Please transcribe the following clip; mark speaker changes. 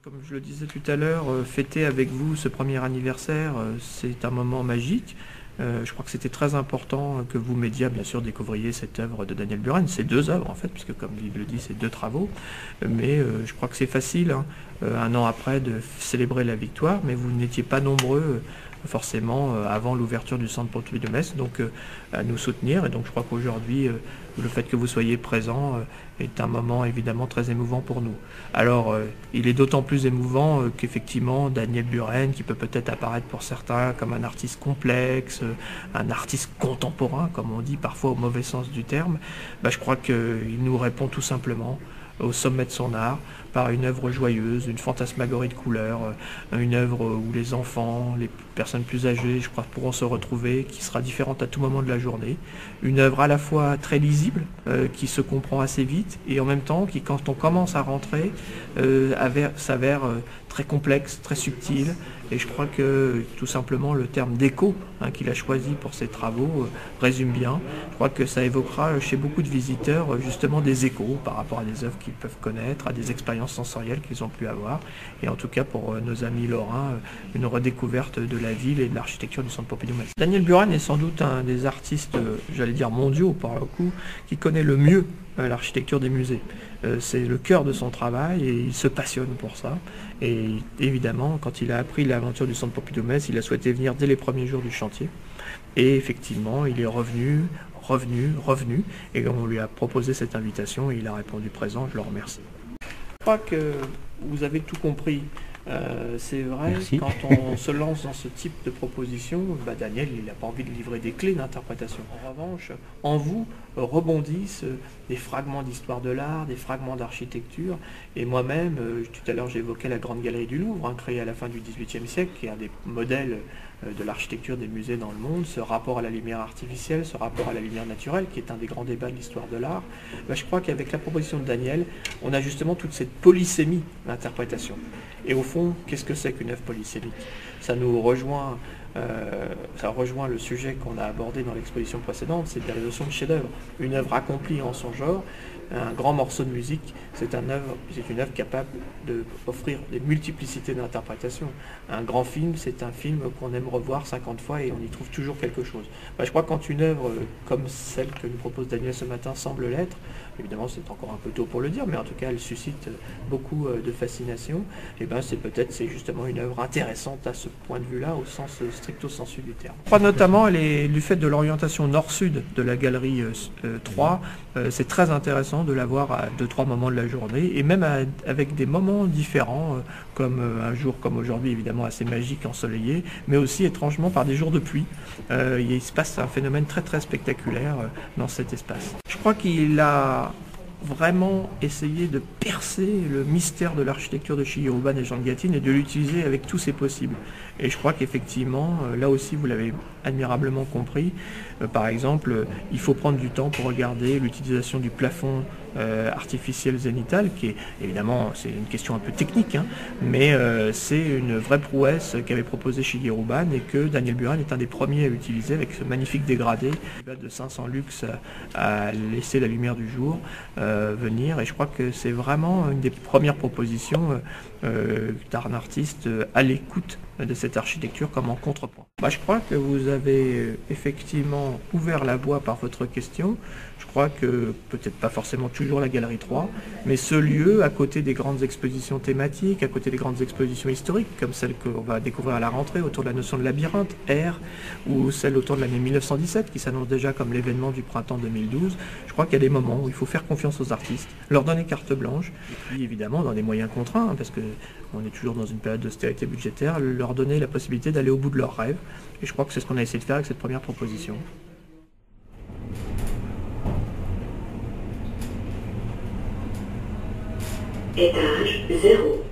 Speaker 1: Comme je le disais tout à l'heure, fêter avec vous ce premier anniversaire, c'est un moment magique. Je crois que c'était très important que vous, médias, bien sûr, découvriez cette œuvre de Daniel Buren. C'est deux œuvres, en fait, puisque comme il le dit, c'est deux travaux. Mais je crois que c'est facile, hein, un an après, de célébrer la victoire, mais vous n'étiez pas nombreux, forcément, avant l'ouverture du centre Pompidou de Metz, donc à nous soutenir. Et donc je crois qu'aujourd'hui, le fait que vous soyez présents est un moment évidemment très émouvant pour nous. Alors, il est d'autant plus émouvant qu'effectivement, Daniel Buren, qui peut peut-être apparaître pour certains comme un artiste complexe, un artiste contemporain, comme on dit parfois au mauvais sens du terme, je crois qu'il nous répond tout simplement au sommet de son art, par une œuvre joyeuse, une fantasmagorie de couleurs, une œuvre où les enfants, les personnes plus âgées, je crois, pourront se retrouver, qui sera différente à tout moment de la journée. Une œuvre à la fois très lisible, qui se comprend assez vite, et en même temps, qui, quand on commence à rentrer, s'avère très complexe, très subtil. Et je crois que tout simplement le terme d'écho qu'il a choisi pour ses travaux résume bien. Je crois que ça évoquera chez beaucoup de visiteurs justement des échos par rapport à des œuvres qu'ils peuvent connaître, à des expériences sensorielles qu'ils ont pu avoir. Et en tout cas pour nos amis lorrains, une redécouverte de la ville et de l'architecture du centre Pompidou-Metz. Daniel Buren est sans doute un des artistes, j'allais dire mondiaux par le coup, qui connaît le mieux l'architecture des musées. C'est le cœur de son travail et il se passionne pour ça. Et évidemment, quand il a appris l'aventure du centre Pompidou-Metz, il a souhaité venir dès les premiers jours du chantier. Et effectivement, il est revenu, et on lui a proposé cette invitation et il a répondu présent, je le remercie. Je crois que vous avez tout compris. C'est vrai,
Speaker 2: Merci.
Speaker 1: quand on se lance dans ce type de proposition, Daniel, il n'a pas envie de livrer des clés d'interprétation. En revanche, en vous rebondissent des fragments d'histoire de l'art, des fragments d'architecture. Et moi-même, tout à l'heure j'évoquais la Grande Galerie du Louvre, créée à la fin du XVIIIe siècle, qui est un des modèles de l'architecture des musées dans le monde, ce rapport à la lumière artificielle, ce rapport à la lumière naturelle, qui est un des grands débats de l'histoire de l'art. Je crois qu'avec la proposition de Daniel, on a justement toute cette polysémie d'interprétation. Et au fond, qu'est-ce que c'est qu'une œuvre polysémique? Ça nous rejoint, ça rejoint le sujet qu'on a abordé dans l'exposition précédente, c'est la notion de chef-d'œuvre. Une œuvre accomplie en son genre, un grand morceau de musique, c'est une œuvre capable d'offrir des multiplicités d'interprétations. Un grand film, c'est un film qu'on aime revoir 50 fois et on y trouve toujours quelque chose. Je crois que quand une œuvre comme celle que nous propose Daniel ce matin semble l'être, évidemment c'est encore un peu tôt pour le dire, mais en tout cas elle suscite beaucoup de fascination, et c'est justement une œuvre intéressante à ce point de vue-là, au sens stricto sensu du terme. Je crois notamment du fait de l'orientation nord-sud de la galerie 3, c'est très intéressant de la voir à 2-3 moments de la journée, et même avec des moments différents, comme un jour comme aujourd'hui, évidemment assez magique, ensoleillé, mais aussi étrangement par des jours de pluie. Il se passe un phénomène très très spectaculaire dans cet espace. Je crois qu'il a vraiment essayé de percer le mystère de l'architecture de Shigeru Ban et Jean Gatine et de l'utiliser avec tous ses possibles. Et je crois qu'effectivement, là aussi vous l'avez admirablement compris, par exemple, il faut prendre du temps pour regarder l'utilisation du plafond artificiel zénital, qui est évidemment, c'est une question un peu technique, mais c'est une vraie prouesse qu'avait proposé Shigeru Ban et que Daniel Buren est un des premiers à utiliser avec ce magnifique dégradé de 500 lux à laisser la lumière du jour venir. Et je crois que c'est vraiment une des premières propositions d'un artiste à l'écoute de cette architecture comme en contrepoint. Je crois que vous avez effectivement ouvert la voie par votre question. Je crois que, peut-être pas forcément toujours la Galerie 3, mais ce lieu, à côté des grandes expositions thématiques, à côté des grandes expositions historiques, comme celle qu'on va découvrir à la rentrée autour de la notion de labyrinthe, R, ou celle autour de l'année 1917, qui s'annonce déjà comme l'événement du printemps 2012, je crois qu'il y a des moments où il faut faire confiance aux artistes, leur donner carte blanche, et puis évidemment dans des moyens contraints, parce qu'on est toujours dans une période d'austérité budgétaire, leur donner la possibilité d'aller au bout de leurs rêves. Et je crois que c'est ce qu'on a essayé de faire avec cette première proposition.
Speaker 3: Étage 0.